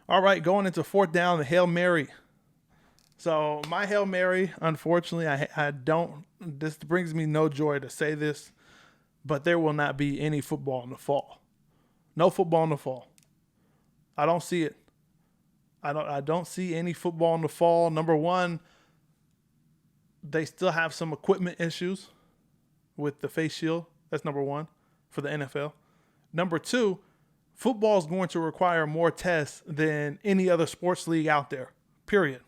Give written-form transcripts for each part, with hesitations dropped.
All right, going into fourth down, the Hail Mary. So my Hail Mary, unfortunately, I don't. This brings me no joy to say this, but there will not be any football in the fall. No football in the fall. I don't see it. I don't see any football in the fall. Number one, they still have some equipment issues with the face shield. That's number one for the NFL. Number two, football is going to require more tests than any other sports league out there, period,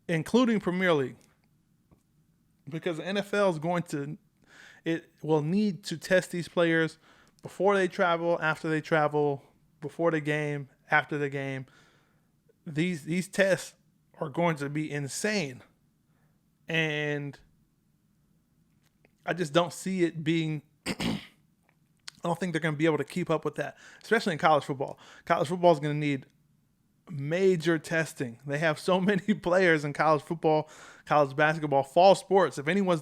including Premier League. Because the NFL is it will need to test these players before they travel, after they travel, before the game, after the game. These tests are going to be insane. And I just don't see it being I don't think they're going to be able to keep up with that, especially in college football. College football is going to need major testing. They have so many players in college football, college basketball, fall sports. If any of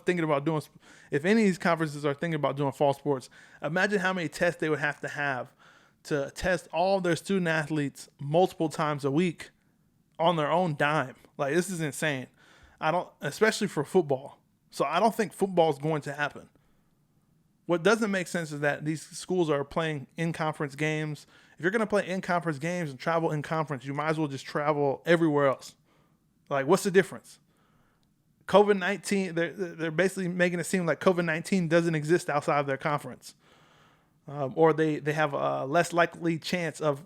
these conferences are thinking about doing fall sports, imagine how many tests they would have to test all of their student athletes multiple times a week on their own dime. Like, this is insane. Especially for football. So I don't think football is going to happen. What doesn't make sense is that these schools are playing in-conference games. If you're going to play in-conference games and travel in-conference, you might as well just travel everywhere else. Like, what's the difference? COVID-19, they're basically making it seem like COVID-19 doesn't exist outside of their conference. Or they have a less likely chance of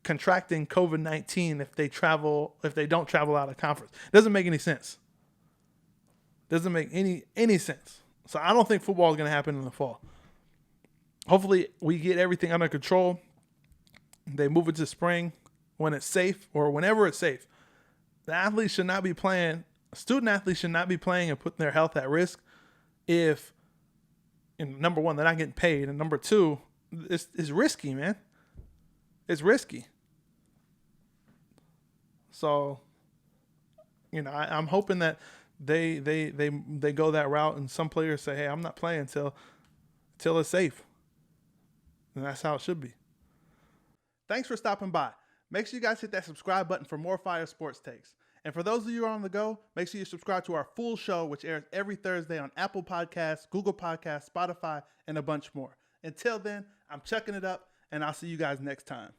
contracting COVID-19 if they don't travel out of conference. Doesn't make any sense. Doesn't make any sense. So I don't think football is going to happen in the fall. Hopefully we get everything under control. They move it to spring when it's safe or whenever it's safe. The athletes should not be playing. Student athletes should not be playing and putting their health at risk if, number one, they're not getting paid. And number two, it's risky, man. It's risky. So, I'm hoping that they go that route, and some players say, "Hey, I'm not playing until it's safe," and that's how it should be. Thanks for stopping by. Make sure you guys hit that subscribe button for more fire sports takes. And for those of you who are on the go, make sure you subscribe to our full show, which airs every Thursday on Apple Podcasts, Google Podcasts, Spotify, and a bunch more. Until then, I'm chucking it up, and I'll see you guys next time.